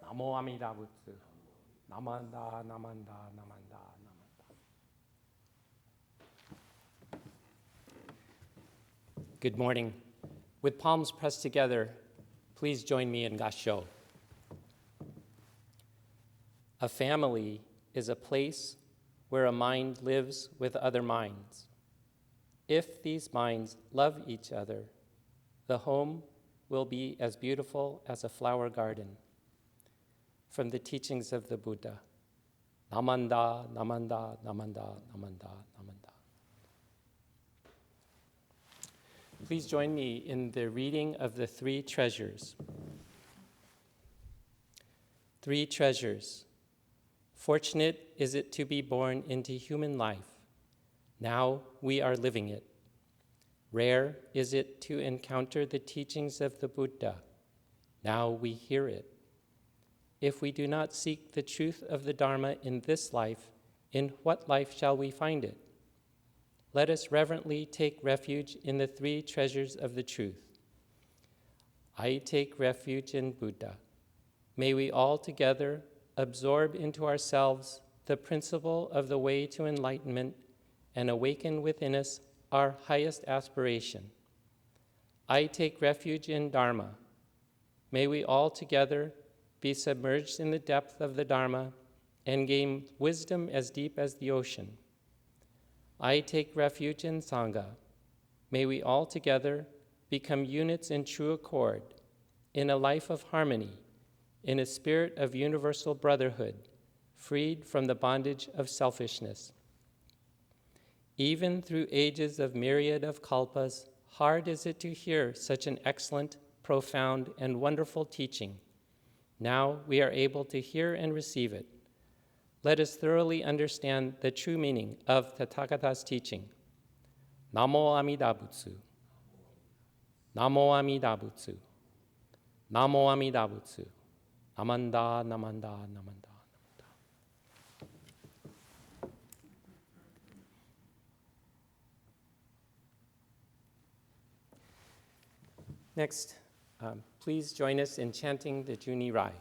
Namo Amida Butsu. Namanda, Namanda, Namanda, Namanda. Good morning. With palms pressed together, please join me in Gassho. A family is a place where a mind lives with other minds. If these minds love each other, the home will be as beautiful as a flower garden. From the teachings of the Buddha. Namanda, Namanda, Namanda, Namanda, Namanda. Please join me in the reading of the three treasures. Three treasures. Fortunate is it to be born into human life. Now we are living it. Rare is it to encounter the teachings of the Buddha. Now we hear it. If we do not seek the truth of the Dharma in this life, in what life shall we find it? Let us reverently take refuge in the three treasures of the truth. I take refuge in Buddha. May we all together absorb into ourselves the principle of the way to enlightenment and awaken within us our highest aspiration. I take refuge in Dharma. May we all together be submerged in the depth of the Dharma and gain wisdom as deep as the ocean. I take refuge in Sangha. May we all together become units in true accord, in a life of harmony, in a spirit of universal brotherhood, freed from the bondage of selfishness. Even through ages of myriad of kalpas, hard is it to hear such an excellent, profound, and wonderful teaching. Now we are able to hear and receive it. Let us thoroughly understand the true meaning of Tathagata's teaching. Namo Amida Butsu. Namo Amida Butsu. Namo Amida Butsu. Namanda, Namanda, Namanda, Namanda. Next, please join us in chanting the Juni Rai.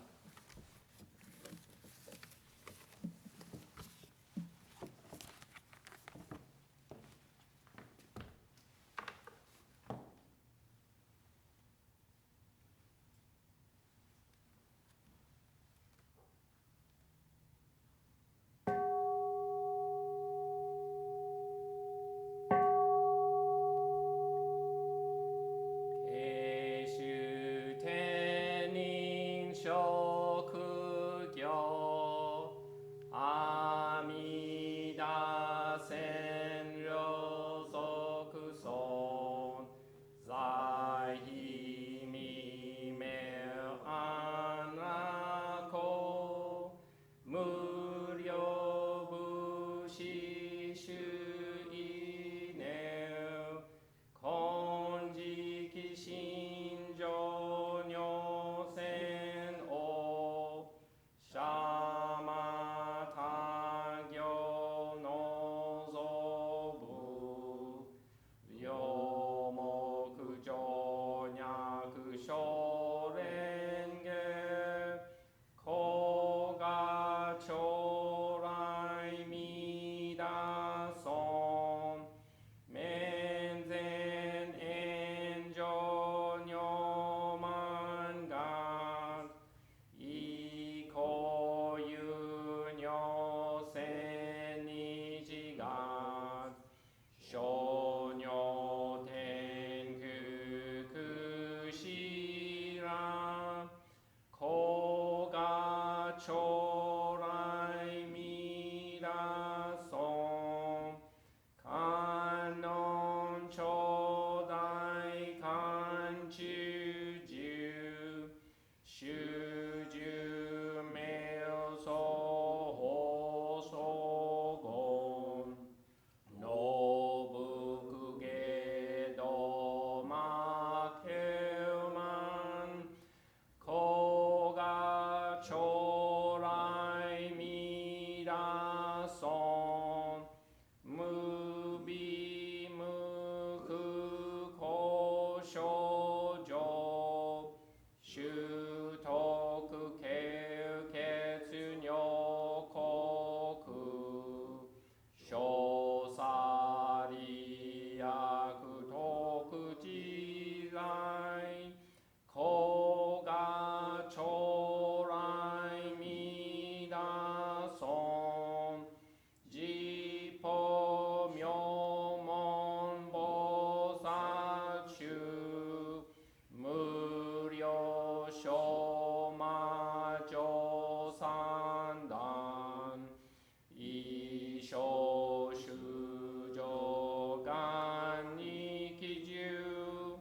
小衆上願に基準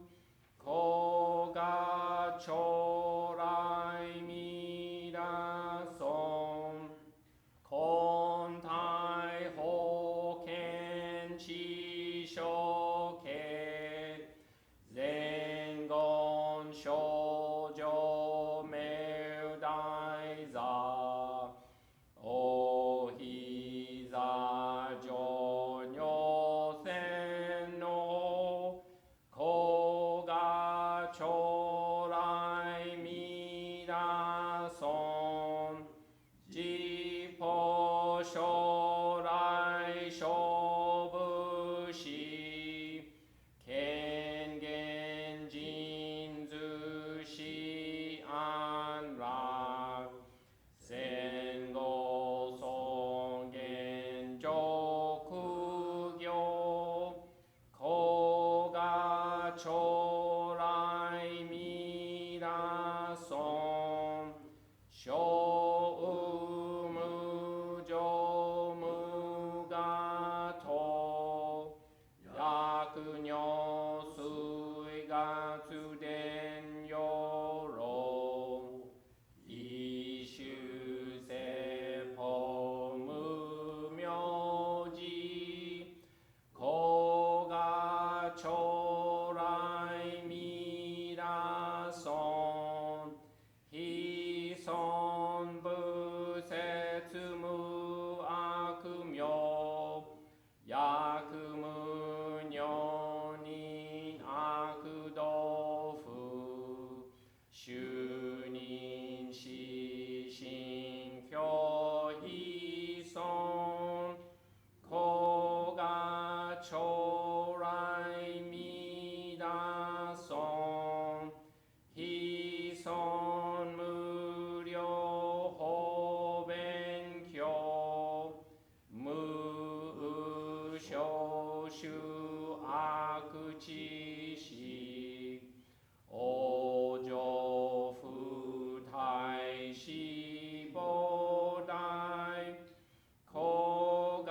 古賀将来未来尊根体保険地所系前言少女明大座おひざ上女線の古賀将来未来尊自歩将来勝負し権限人図し安楽戦後尊厳上業古賀将来未来尊小無常無我と薬女水月伝養老一種世法無名字古賀将来未来尊非尊不説無悪名薬無女人悪道夫主任死心教非尊古賀将来未来尊非尊無料法勉強無小衆悪知識往生不退死菩提古賀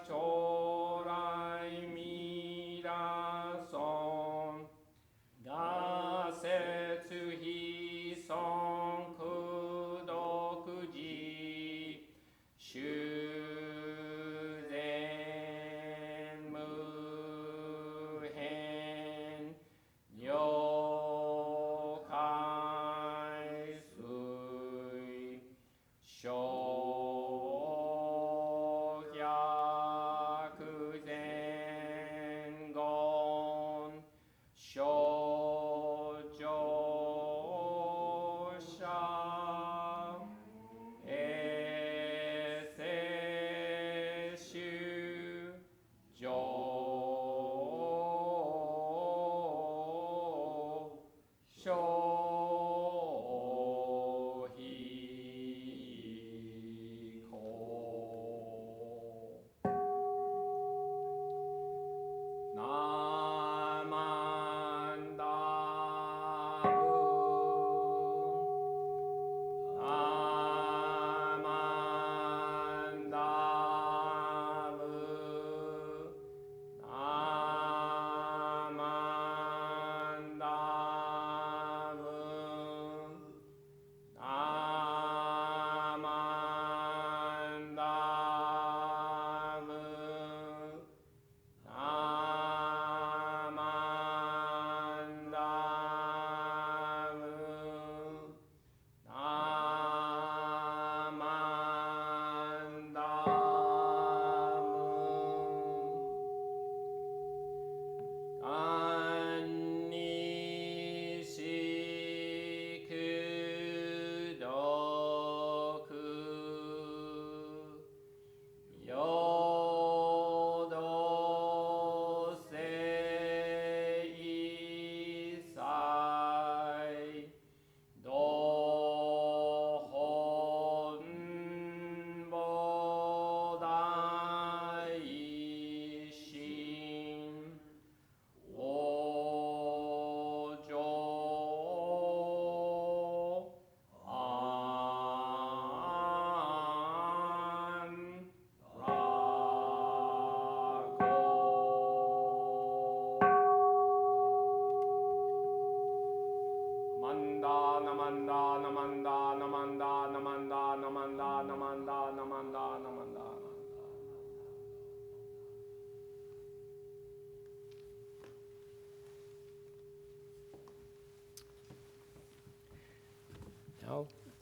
将来未来尊我説非尊功徳寺修善無変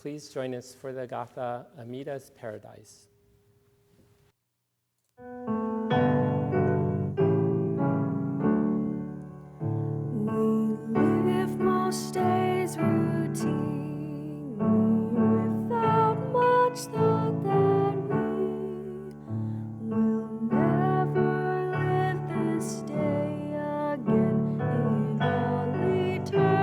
please join us for the Gatha Amida's Paradise. We live most days routinely without much thought that we will never live this day again in all eternity.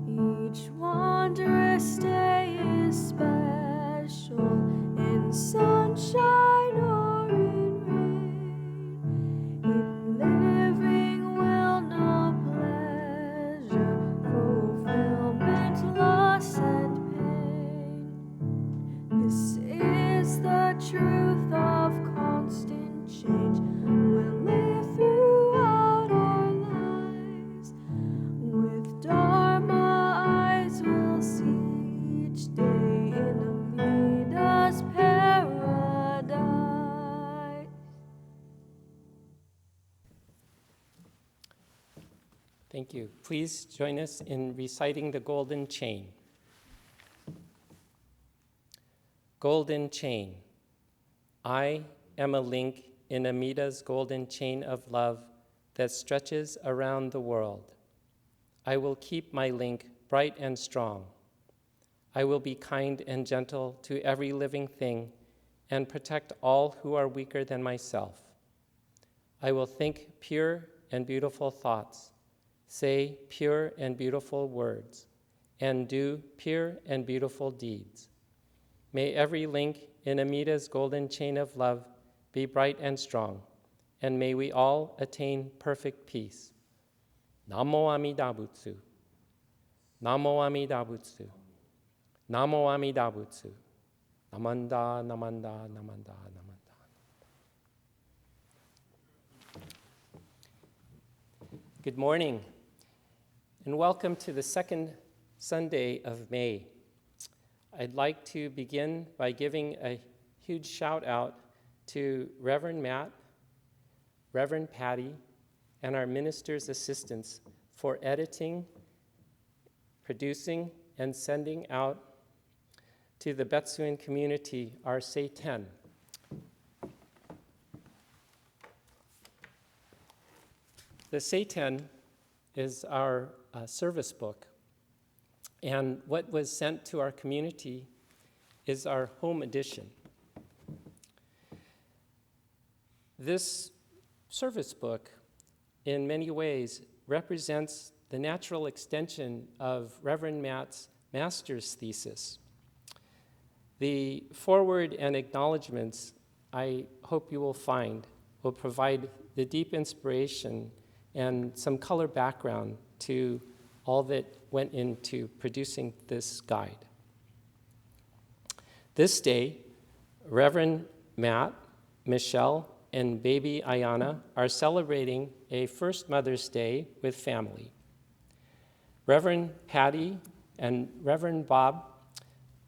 Each wondrous day is special in sunshine or in rain. In living will no pleasure, fulfillment, loss, and pain. This is the truth of constant change. We'll live throughout our lives. With Dharma eyes, we'll see each day in Amida's paradise. Thank you. Please join us in reciting the golden chain. Golden chain. I am a link in Amida's golden chain of love that stretches around the world. I will keep my link bright and strong. I will be kind and gentle to every living thing and protect all who are weaker than myself. I will think pure and beautiful thoughts, say pure and beautiful words, and do pure and beautiful deeds. May every link in Amida's golden chain of love be bright and strong, and may we all attain perfect peace. Namo Amida Butsu. Namo Amida Butsu. Namo Amida Butsu. Namanda, namanda, namanda, namanda. Good morning, and welcome to the second Sunday of May. I'd like to begin by giving a huge shout out to Reverend Matt, Reverend Patty, and our minister's assistants for editing, producing, and sending out to the Betsuin community our Seiten. The Seiten is our service book, and what was sent to our community is our home edition. This service book, in many ways, represents the natural extension of Reverend Matt's master's thesis. The foreword and acknowledgments, I hope you will find, will provide the deep inspiration and some color background to all that went into producing this guide. This day, Reverend Matt, Michelle, and baby Ayana are celebrating a first Mother's Day with family. Reverend Patty and Reverend Bob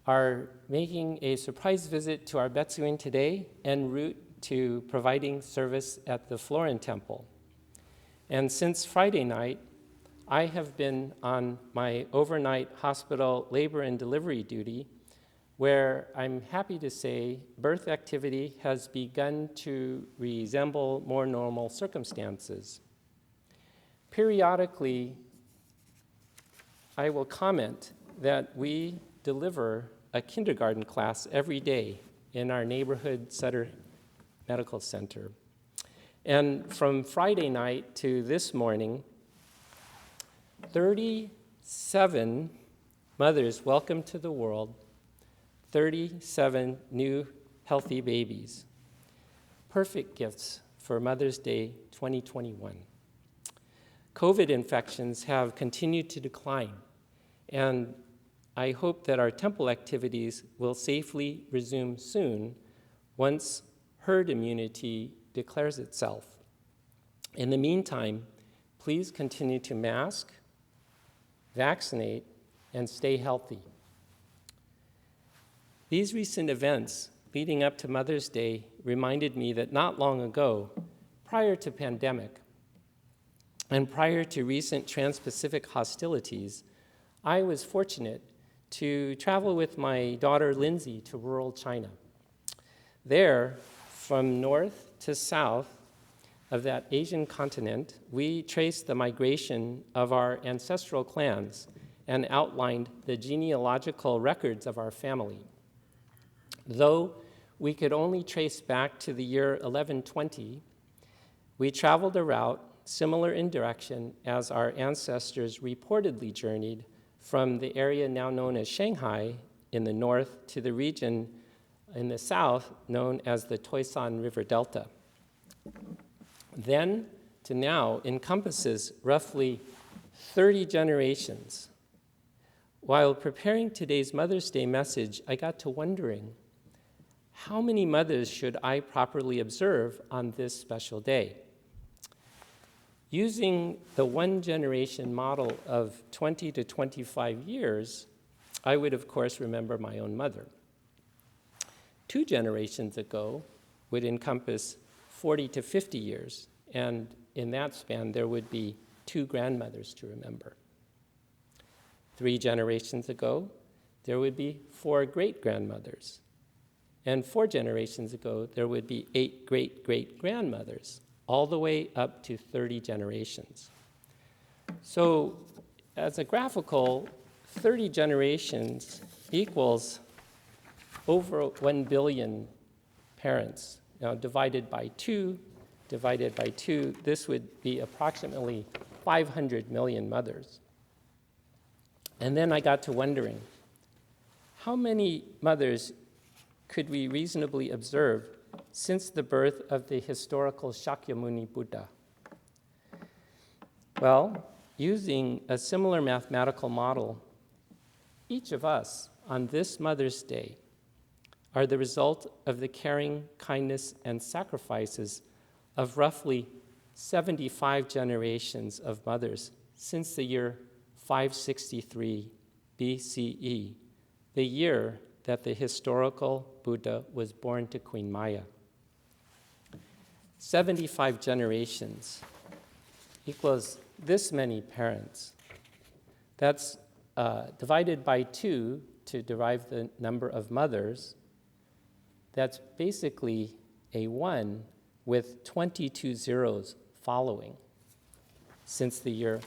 are making a surprise visit to our Betsuin today en route to providing service at the Florin Temple. And since Friday night, I have been on my overnight hospital labor and delivery duty, where I'm happy to say birth activity has begun to resemble more normal circumstances. Periodically, I will comment that we deliver a kindergarten class every day in our neighborhood Sutter Medical Center. And from Friday night to this morning, 37 mothers welcomed to the world 37 new healthy babies. Perfect gifts for Mother's Day 2021. COVID infections have continued to decline, and I hope that our temple activities will safely resume soon once herd immunity declares itself. In the meantime, please continue to mask, vaccinate, and stay healthy. These recent events leading up to Mother's Day reminded me that not long ago, prior to pandemic, and prior to recent trans-Pacific hostilities, I was fortunate to travel with my daughter Lindsay to rural China. There, from north to south of that Asian continent, we traced the migration of our ancestral clans and outlined the genealogical records of our family. Though we could only trace back to the year 1120, we traveled a route similar in direction as our ancestors reportedly journeyed from the area now known as Shanghai in the north to the region in the south known as the Toisan River Delta. Then to now encompasses roughly 30 generations. While preparing today's Mother's Day message, I got to wondering, how many mothers should I properly observe on this special day? Using the one generation model of 20 to 25 years, I would of course remember my own mother. 2 generations ago would encompass 40 to 50 years, and in that span there would be 2 grandmothers to remember. 3 generations ago, there would be 4 great-grandmothers. And 4 generations ago, there would be 8 great-great-grandmothers, all the way up to 30 generations. So as a graphical, 30 generations equals over 1 billion parents. Now divided by 2, this would be approximately 500 million mothers. And then I got to wondering, how many mothers could we reasonably observe since the birth of the historical Shakyamuni Buddha? Well, using a similar mathematical model, each of us on this Mother's Day are the result of the caring, kindness, and sacrifices of roughly 75 generations of mothers since the year 563 BCE, the year that the historical Buddha was born to Queen Maya. 75 generations equals this many parents. That's divided by 2 to derive the number of mothers. That's basically a 1 with 22 zeros following since the year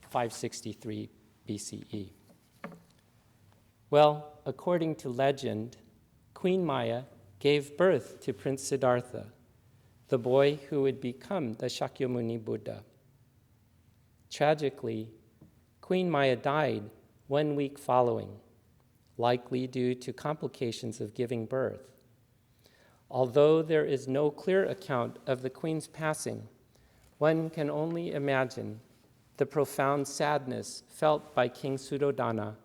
563 BCE. Well, according to legend, Queen Maya gave birth to Prince Siddhartha, the boy who would become the Shakyamuni Buddha. Tragically, Queen Maya died 1 week following, likely due to complications of giving birth. Although there is no clear account of the queen's passing, one can only imagine the profound sadness felt by King Suddhodana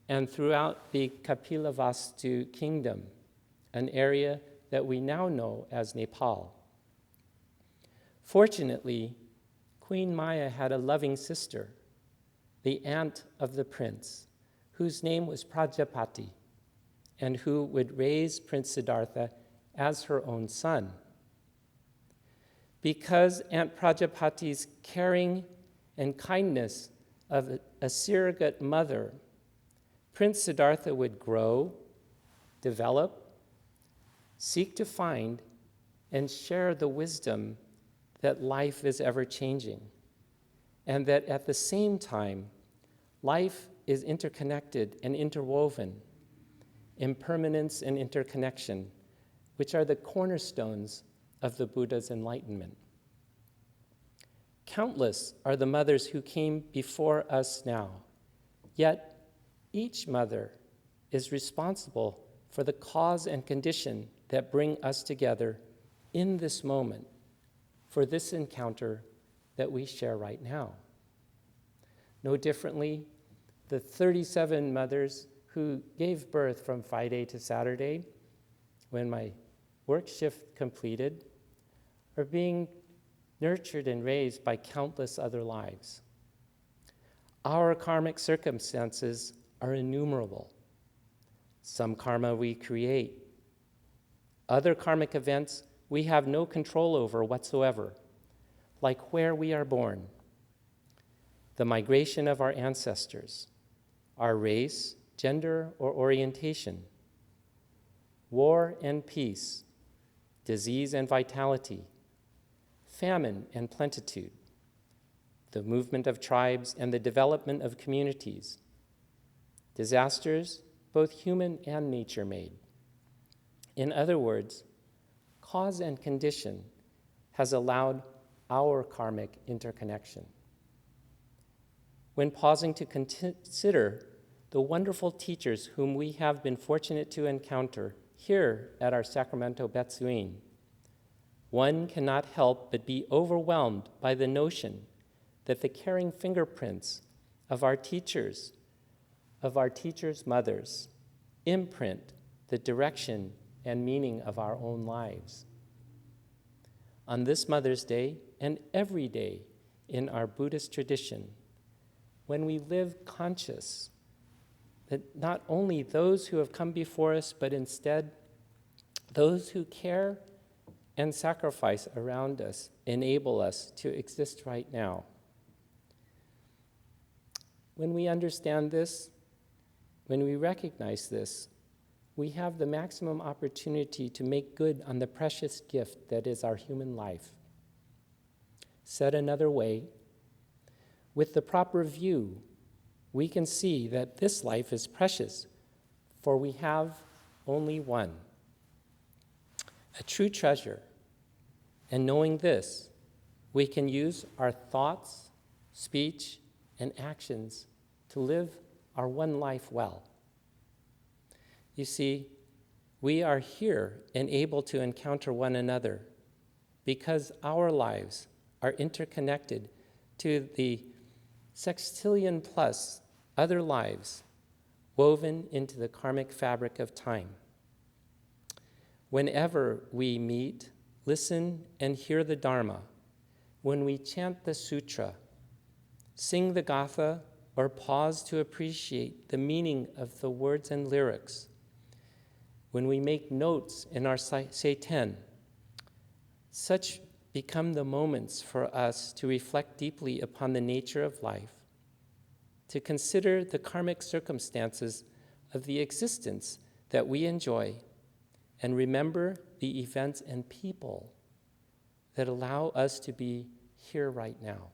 and throughout the Kapilavastu kingdom, an area that we now know as Nepal. Fortunately, Queen Maya had a loving sister, the aunt of the prince, whose name was Prajapati, and who would raise Prince Siddhartha as her own son. Because Aunt Prajapati's caring and kindness of a surrogate mother, Prince Siddhartha would grow, develop, seek to find, and share the wisdom that life is ever-changing, and that at the same time, life is interconnected and interwoven, impermanence and interconnection, which are the cornerstones of the Buddha's enlightenment. Countless are the mothers who came before us now, yet each mother is responsible for the cause and condition that bring us together in this moment, for this encounter that we share right now. No differently, the 37 mothers who gave birth from Friday to Saturday, when my work shift completed, are being nurtured and raised by countless other lives. Our karmic circumstances are innumerable. Some karma we create. Other karmic events we have no control over whatsoever, like where we are born, the migration of our ancestors, our race, gender, or orientation, war and peace, disease and vitality, famine and plenitude, the movement of tribes and the development of communities, disasters, both human and nature-made. In other words, cause and condition has allowed our karmic interconnection. When pausing to consider the wonderful teachers whom we have been fortunate to encounter here at our Sacramento Betsuin, one cannot help but be overwhelmed by the notion that the caring fingerprints of our teachers' mothers, imprint the direction and meaning of our own lives. On this Mother's Day and every day in our Buddhist tradition, when we live conscious that not only those who have come before us, but instead those who care and sacrifice around us enable us to exist right now. When we understand this, when we recognize this, we have the maximum opportunity to make good on the precious gift that is our human life. Said another way, with the proper view, we can see that this life is precious, for we have only one, a true treasure. And knowing this, we can use our thoughts, speech, and actions to live our one life well. You see, we are here and able to encounter one another because our lives are interconnected to the sextillion plus other lives woven into the karmic fabric of time. Whenever we meet, listen, and hear the Dharma, when we chant the sutra, sing the gatha, or pause to appreciate the meaning of the words and lyrics, when we make notes in our seiten, such become the moments for us to reflect deeply upon the nature of life, to consider the karmic circumstances of the existence that we enjoy, and remember the events and people that allow us to be here right now.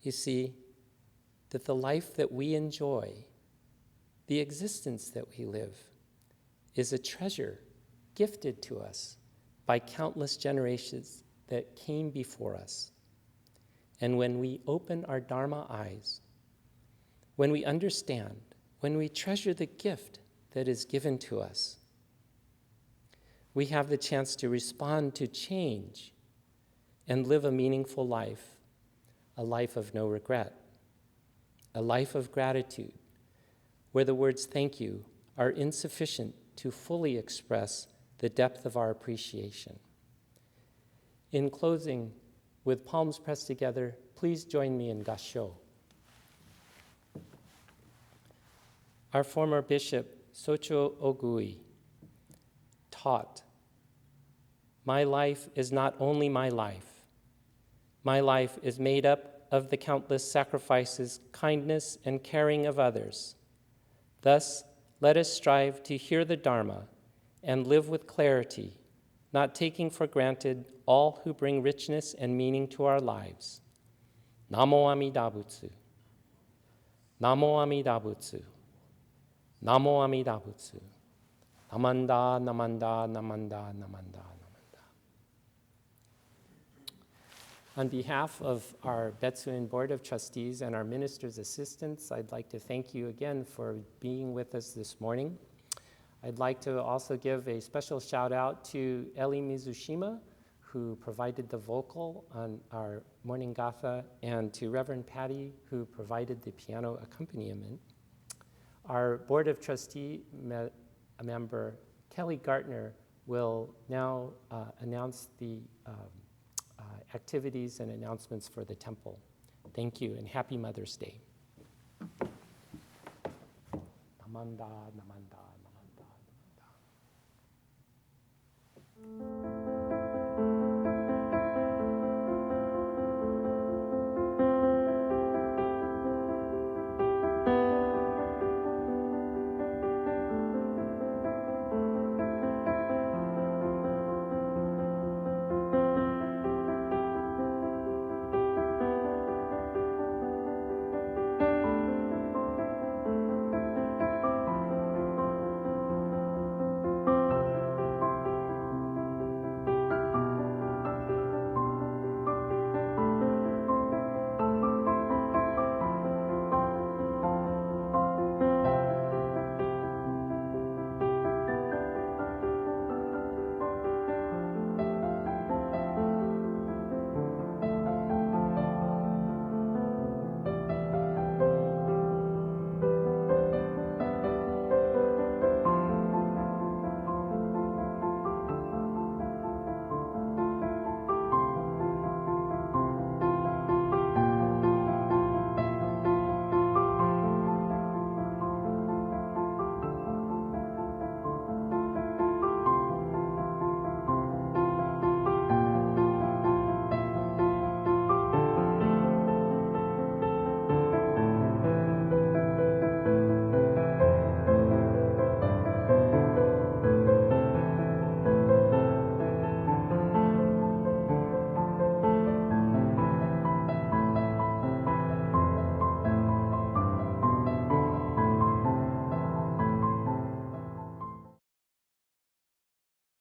You see, that the life that we enjoy, the existence that we live, is a treasure gifted to us by countless generations that came before us. And when we open our Dharma eyes, when we understand, when we treasure the gift that is given to us, we have the chance to respond to change and live a meaningful life, a life of no regret, a life of gratitude, where the words thank you are insufficient to fully express the depth of our appreciation. In closing, with palms pressed together, please join me in Gassho. Our former bishop, Socho Ogui, taught, "My life is not only my life. My life is made up of the countless sacrifices, kindness, and caring of others. Thus, let us strive to hear the Dharma and live with clarity, not taking for granted all who bring richness and meaning to our lives. Namo Amida Butsu. Namo Amida Butsu. Namo Amida Butsu. Namanda, namanda, namanda, namanda, namanda." On behalf of our Betsuin Board of Trustees and our minister's assistants, I'd like to thank you again for being with us this morning. I'd like to also give a special shout out to Eli Mizushima, who provided the vocal on our morning gatha, and to Reverend Patty, who provided the piano accompaniment. Our Board of Trustee member, Kelly Gartner, will now announce the activities and announcements for the temple. Thank you, and happy Mother's Day. Namanda, namanda.